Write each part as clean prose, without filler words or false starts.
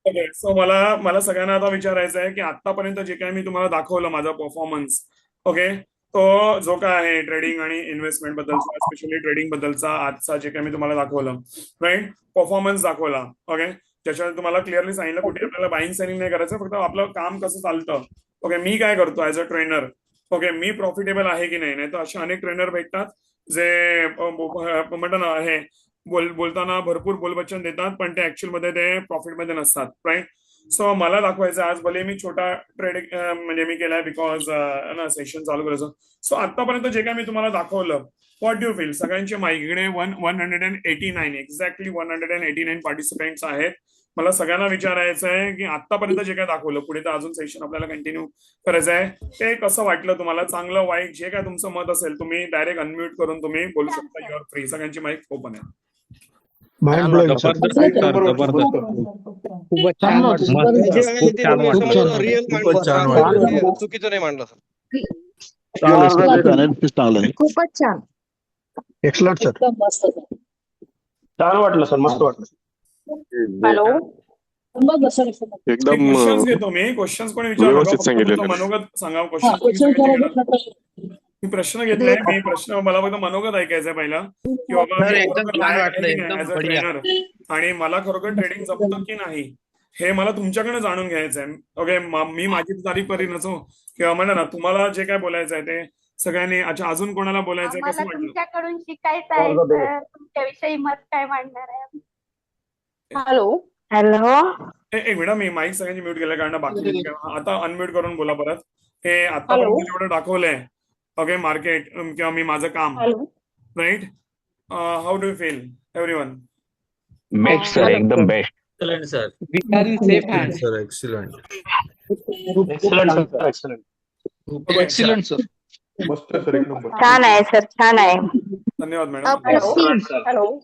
Okay, so मला मला सगळ्यांना आता विचारायचं आहे की आतापर्यंत जे काही मी तुम्हाला दाखवलं माझा परफॉर्मन्स, ओके, तो जो काय आहे ट्रेडिंग आणि इन्व्हेस्टमेंट बद्दलचा, स्पेशली ट्रेडिंग बद्दलचा आजचा जे काही मी तुम्हाला दाखवलं, राईट, परफॉर्मन्स दाखवला, ओके, ज्याच्यामध्ये तुम्हाला क्लिअरली सांगितलं कुठे आपल्याला बाईंग सेलिंग नाही करायचं, फक्त आपलं काम कसं चालतं, ओके, मी काय करतो as a trainer, okay, me profitable आहे की नाही, नाही तर असे अनेक ट्रेनर भेटतात जे म्हणतात ना हे बोलताना भरपूर बोलबच्चन देतात पण ते ऍक्च्युअल मध्ये ते प्रॉफिट मध्ये नसतात, राईट. सो मला दाखवायचं आज भले मी छोटा ट्रेड म्हणजे मी केलाय बिकॉज ना सेशन चालू करायचं. सो आतापर्यंत जे काय मी तुम्हाला दाखवलं, व्हॉट यू फील, सगळ्यांचे माझ्याकडे 189 एक्झॅक्टली 189 पार्टिसिपेंट्स आहेत. मला सगळ्यांना विचारायचं आहे की आतापर्यंत जे काय दाखवलं पुढे तर अजून सेशन आपल्याला कंटिन्यू करायचं आहे, ते कसं वाटलं तुम्हाला, चांगलं वाईट जे काय तुमचं मत असेल तुम्ही डायरेक्ट अनम्यूट करून तुम्ही बोलू शकता. युअर फ्री, सगळ्यांची माईक ओपन आहे. माइंड छान ब्लोइंग वाटलं सर. सर. जबरदस्त एक सर, नंबर वाटलं जबरदस्त. सर. खूपच छान चांगलं वाटलं. वाटलं. जे जबरदस्त. आहे खूप ते छान तुम्ही असं वाटलं. मला रिअल खूपच छान मांडलं, वाटलं. चुकीचं नाही मांडलं सर. चांगलं आहे सर. चांगलं आहे. खूपच छान. Excellent sir. एकदम मस्त सर. छान वाटलं सर, मस्त वाटलं. हॅलो. बस एकदम क्वेश्चन्स घेतो मी, क्वेश्चन्स कोणी विचारू नका, व्यवस्थित फक्त सांगितलेलं तुमचं आहे. मनोगत सांगा. हा क्वेश्चन क्वेश्चन मी प्रश्न घेतले, मी प्रश्न मला फक्त मनोगत ऐकायचंय पहिला की बाबा सर मी एकदम खरोखर छान लायक वाटलं, आहे की नाही एकदम ऍज अ बढिया. ट्रेनर, आणि मला खरोखर ट्रेडिंग जमतं की नाही हे मला तुमच्याकडे जाणून घ्यायचंय. ओके, मी माझी तारीफ करीन असो किंवा म्हणा ना तुम्हाला जे काय बोलायचं आहे ते सगळ्यांनी. अच्छा, अजून कोणाला बोलायचंय, आम्हाला कसं वाटलं? तुमच्याकडून शिकायचं आहे सर, तुमच्याविषयी मत काय मांडणार आहे? हॅलो. हॅलो. एक मिनिट, मी माईक सगळ्यांची म्यूट केलं कारण बाकी आता अनम्यूट करून बोला परत. हे हॅलो. आतापर्यंत जेवढं दाखवलंय, ओके, मार्केट किंवा मी माझं काम, hello. Right, how do you feel everyone? Best sir, एकदम best. Excellent sir. We are in safe hand. Sir excellent. Excellent sir, excellent. Excellent sir. मस्त सर, एक नंबर. छान आहे सर, छान आहे. धन्यवाद मॅडम, हॅलो. हॅलो.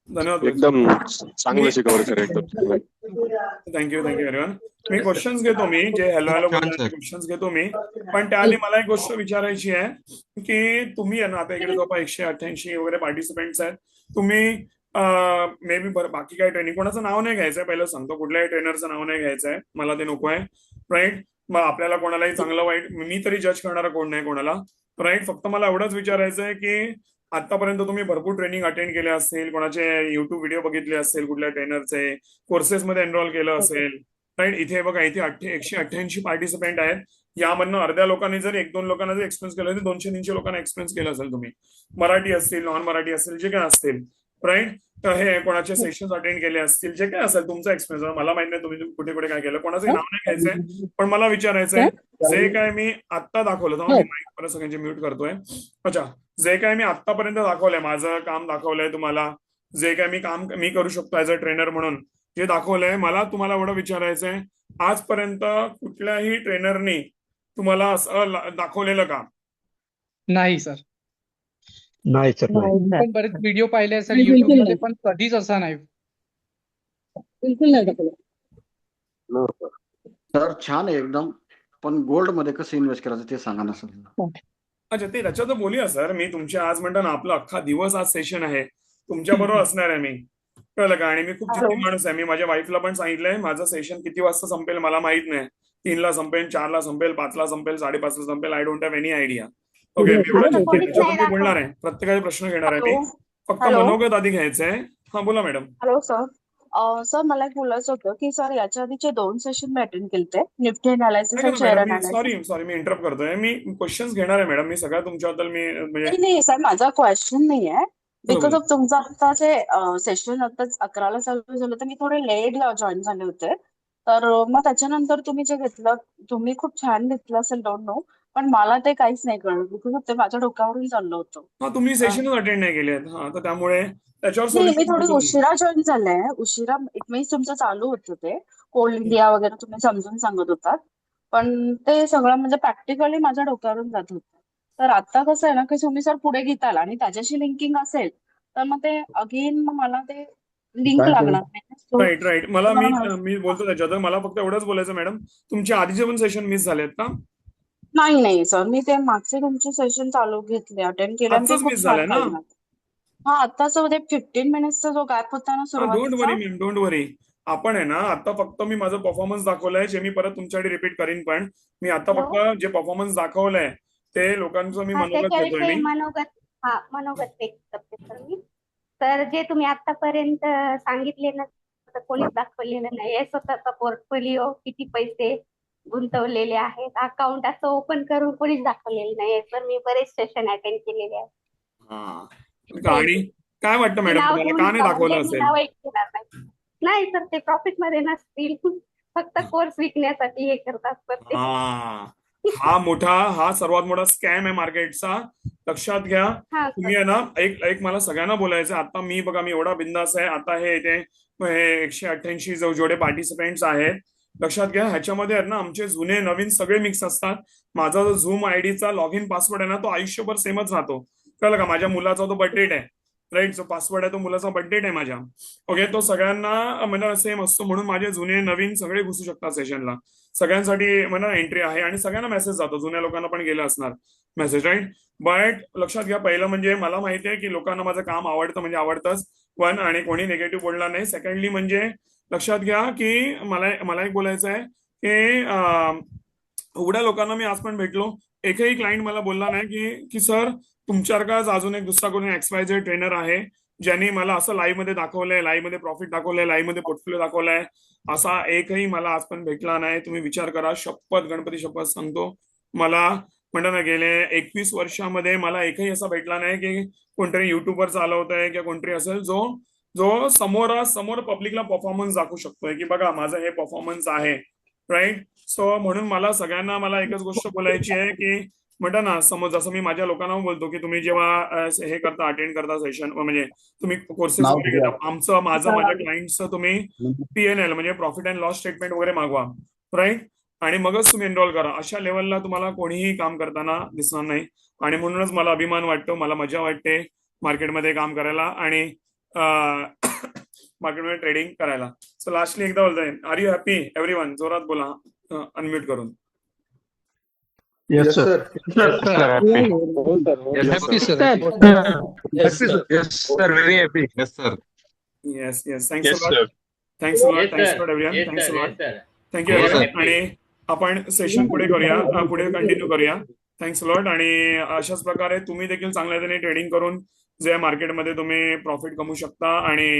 धन्यवाद, एकदम चांगलं शिकवलं सर, एकदम चांगलं. Thank you everyone. मी क्वेश्चन्स घेतो, मी जे हॅलो हॅलो बोलतो क्वेश्चन्स घेतो मी, पण त्याआधी मला एक गोष्ट विचारायची आहे की तुम्ही आहे ना आता इकडे जवळपास 188 वगैरे पार्टिसिपेंट्स आहेत. तुम्ही मे बी बाकी काय ट्रेनिंग कोणाचं नाव नाही घ्यायचंय, पहिलं सांगतो कुठल्याही ट्रेनरचं नाव नाही घ्यायचंय, मला ते नको आहे, राईट. मग आपल्याला कोणालाही चांगलं वाईट मी तरी जज करणारा कोण नाही कोणाला, राईट. फक्त मला एवढंच विचारायचं आहे की आतापर्यंत तुम्ही भरपूर ट्रेनिंग अटेंड केले असतील, कोणाचे युट्यूब व्हिडिओ बघितले असतील, कुठल्या ट्रेनरचे कोर्सेसमध्ये एनरोल केलं असेल, राईट. इथे बघा, इथे 188 पार्टिसिपेंट आहेत. यामधनं अर्ध्या लोकांनी जर 1-2 लोकांना जर एक्सपिरियन्स केलं तर 200-300 लोकांना एक्सपिरियन्स केलं असेल तुम्ही, मराठी असतील, नॉन मराठी असतील, जे काय असतील, राईट. तर हे कोणाचे सेशन्स अटेंड केले असतील, जे काय असेल तुमचा एक्सपिरियन्स, मला माहित नाही तुम्ही कुठे कुठे काय केलं, कोणाचं नाव नाही घ्यायचंय, पण मला विचारायचंय जे काय मी आत्ता दाखवलं तर मी माईक परत सगळ्यांचे म्यूट करतोय. अच्छा, जे काय मी आतापर्यंत दाखवलंय, माझं काम दाखवलंय तुम्हाला, जे काय मी करू शकतो ऍज अ ट्रेनर म्हणून जे दाखवलंय, मला तुम्हाला एवढं विचारायचंय, आजपर्यंत कुठल्याही ट्रेनरनी तुम्हाला असं दाखवलेलं का? नाही सर. नाही सर. पण बरेच व्हिडिओ पाहिले असेल युट्यूब मध्ये, पण कधीच असा नाही. बिलकुल नाही दाखवलं. सर छान आहे एकदम, पण गोल्ड मध्ये कसं इन्व्हेस्ट करायचं ते सांगा ना सर. अच्छा, ते त्याच्यात बोलूया सर. मी तुमच्या आज म्हणतो ना आपला अख्खा दिवस आज सेशन आहे, तुमच्या बरोबर असणार आहे मी, कळलं का? आणि मी खूप जिद्दी माणूस आहे. मी माझ्या वाईफला पण सांगितलंय माझं सेशन किती वाजता संपेल मला माहित नाही, 3ला संपेल, 4ला संपेल, 5ला संपेल, 5:30ला संपेल, I don't have any idea. Okay, त्याच्यातून मी बोलणार आहे, प्रत्येकाचे प्रश्न घेणार आहे मी, फक्त मनोगत आधी घ्यायचंय. हा बोला मॅडम. Hello sir. सर मला एक बोलायचं होतं की सर याच्या आधीचे 2 सेशन मी अटेंड केलते, निफ्टी अनालिसिस आणि शेअर अनालिसिस. सॉरी मी इंटरप्ट करतोय, मी क्वेश्चन्स घेणार आहे मॅडम, मी सगळ्या तुमच्याबद्दल मी म्हणजे नाही सर, माझा क्वेश्चन नाही आहे. बिकॉज ऑफ तुमचं आता जे सेशन आताच 11ला चालू झालं, तर मी थोडे लेट जॉईन झाले होते. तर मग त्याच्यानंतर तुम्ही जे घेतलं, तुम्ही खूप छान घेतलं असेल, डोंट नो, पण मला ते काहीच नाही कळलं बिकॉज ते माझ्या डोक्यावरून चाललं होतं. हा, तुम्ही सेशनच अटेंड नाही केले आहेत, हा, तर त्यामुळे त्याच्यावर नाही, मी सोल्युशन थोडी देतो मी. उशिरा जॉईन झालंय, उशिरा इट मीन्स तुमचं चालू होतं ते कोल इंडिया वगैरे तुम्ही समजून सांगत होतात, पण ते सगळं म्हणजे प्रॅक्टिकली माझ्या डोक्यावरून जात होतं. तर आता कसं आहे ना की तुम्ही सर पुढे घेताल आणि त्याच्याशी लिंकिंग असेल तर मग ते अगेन मग मला ते लिंक लागणार नाही. राईट. मी बोलतो त्याच्यात, मला फक्त एवढंच बोलायचं मॅडम, तुमचे आधीचे पण सेशन मिस झालेत का? नाही सर, मी ते मागचे तुमचे सेशन चालू घेतले, अटेंड केले आणि ते आजच खूप मिस छान झालंय ना? पाहिजे. हा, आताच ते 15 मिनिट्सचा जो गॅप होता ना डोंट सुरुवातीचा. वरी मॅम, डोंट वरी. आपण आहे ना आता फक्त मी माझं परफॉर्मन्स दाखवलंय जे मी परत तुमच्याकडे रिपीट करीन, पण मी आता फक्त जे परफॉर्मन्स दाखवलंय ते लोकांचं मी मनोगत घेतोय त्याच्याविषयी मी. मनोगत व्यक्त करते सर मी. तर जे तुम्ही आतापर्यंत सांगितले ना, तर कोणीच दाखवलेलं नाही. स्वतःचा पोर्टफोलिओ, किती पैसे गुंतवलेले आहेत, अकाउंट असं ओपन करून कोणीच दाखवलेलं नाही सर. मी बरेच सेशन अटेंड केलेले आहेत. आणि काय वाटतं मॅडम तुम्हाला, का नाही दाखवलं असेल? नाही सर, ते प्रॉफिट मध्ये नसतील. फक्त कोर्स विकण्यासाठी हे करतात सर ते. हा सर्वात मोठा स्कॅम आहे मार्केटचा, लक्षात घ्या. तुम्ही आहे ना, एक मला सगळ्यांना बोलायचं आता. मी बघा, मी एवढा बिंदास आहे आता. हे 188 जेवढे पार्टिसिपेंट्स आहेत, लक्षात घ्या, ह्याच्यामध्ये आहेत ना आमचे जुने नवीन सगळे मिक्स असतात. माझा जो झूम आयडीचा लॉग इन पासवर्ड आहे ना, तो आयुष्यभर सेमच राहतो. कळलं का? माझ्या मुलाचा तो बर्थडेट आहे, राईट. जो पासवर्ड आहे तो मुलाचा बर्थडेट आहे माझ्या. ओके, तो सगळ्यांना म्हणजे सेम असतो, म्हणून माझे जुने नवीन सगळे घुसू शकतात सेशनला. सगळ्यांसाठी मला एंट्री आहे आणि सगळ्यांना मेसेज जातो. जुन्या लोकांना पण गेला असणार मेसेज, राईट. बट लक्षात घ्या, पहिलं म्हणजे मला माहिती आहे की लोकांना माझं काम आवडतं, म्हणजे आवडतंच वन, आणि कोणी निगेटिव्ह बोलला नाही. सेकंडली म्हणजे लक्षात घ्या की मला एक बोलायचं आहे की एवढ्या लोकांना मी आज पण भेटलो, एकही क्लायंट मला बोलला नाही की सर तुमच्यासारखाच अजून एक दुसरा कोणी XYZ ट्रेनर आहे ज्यांनी मला असं लाईव्ह मध्ये दाखवलंय, लाईव्ह मध्ये प्रॉफिट दाखवलंय, लाईव्ह मध्ये पोर्टफोलिओ दाखवलाय, असा एकही मला आज पण भेटला नाही. तुम्ही विचार करा, शपथ, गणपती शपथ सांगतो, मला म्हणतो ना, गेले 21 वर्षामध्ये मला एकही असा भेटला नाही की कोणतरी युट्यूबवर चालवतोय किंवा कोणतरी असेल जो समोर पब्लिकला परफॉर्मन्स दाखवू शकतोय की बघा माझं हे परफॉर्मन्स आहे, राईट. सो म्हणून मला एकच गोष्ट बोलायची आहे की म्हणता ना, समज जसं मी माझ्या लोकांना बोलतो की तुम्ही जेव्हा हे करता, अटेंड करता सेशन, म्हणजे तुम्ही कोर्सेस वगैरे घेता, माझ्या क्लायंटचं तुम्ही PNL म्हणजे प्रॉफिट अँड लॉस स्टेटमेंट वगैरे मागवा, राईट. आणि मगच तुम्ही एनरोल करा. अशा लेवलला तुम्हाला कोणीही काम करताना दिसणार नाही. आणि म्हणूनच मला अभिमान वाटतो, मला मजा वाटते मार्केटमध्ये काम करायला आणि मार्केटमध्ये ट्रेडिंग करायला. सो लास्टली एकदा बोलतोय, आर यू हॅपी एव्हरीवन? जोरात बोला, अनम्यूट करून. Yes, sir. Happy, sir. Yes, sir. Very happy. Yes, sir. Yes. Thanks a lot. Thanks a lot, everyone. Thanks a lot. Thank you, everyone. आणि आपण session पुढे continue करूया. Thanks lot. आणि अशाच प्रकारे तुम्ही देखील चांगल्या रीतीने ट्रेडिंग करून जे मार्केटमध्ये तुम्ही प्रॉफिट कमवू शकता आणि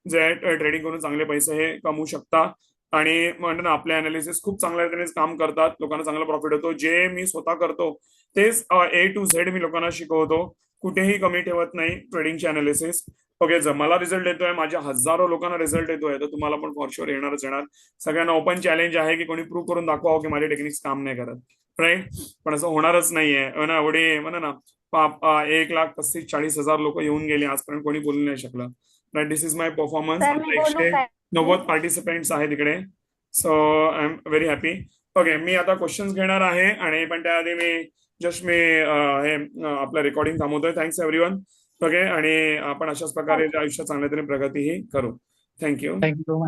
जे ट्रेडिंग करून चांगले पैसे हे कमवू शकता. आणि म्हणतो ना, आपले अनालिसिस खूप चांगल्या रीतीने काम करतात, लोकांना चांगला प्रॉफिट होतो. जे मी स्वतः करतो तेच A to Z मी लोकांना शिकवतो, कुठेही कमी ठेवत नाही ट्रेडिंगचे अनालिसिस. ओके, जर मला रिझल्ट येतोय, माझ्या हजारो लोकांना रिझल्ट येतोय, तर तुम्हाला पण फॉर शुअर येणारच येणार. सगळ्यांना ओपन चॅलेंज आहे की कोणी प्रूव्ह करून दाखवा की माझे टेक्निक्स काम नाही करत, राईट. पण असं होणारच नाहीये ना. एवढे म्हणा ना 1,35,40,000 लोक येऊन गेले, आजपर्यंत कोणी बोलू नाही शकलं, right. This is my performance. 190 participants आहेत इकडे. So I am very happy. Okay, मी आता क्वेश्चन्स घेणार आहे, आणि पण त्याआधी मी आपलं रेकॉर्डिंग थांबवतोय. Thanks everyone. ओके, आणि आपण अशाच प्रकारे आयुष्यात चांगल्या तरी प्रगतीही करू. थँक्यू. थँक्यू.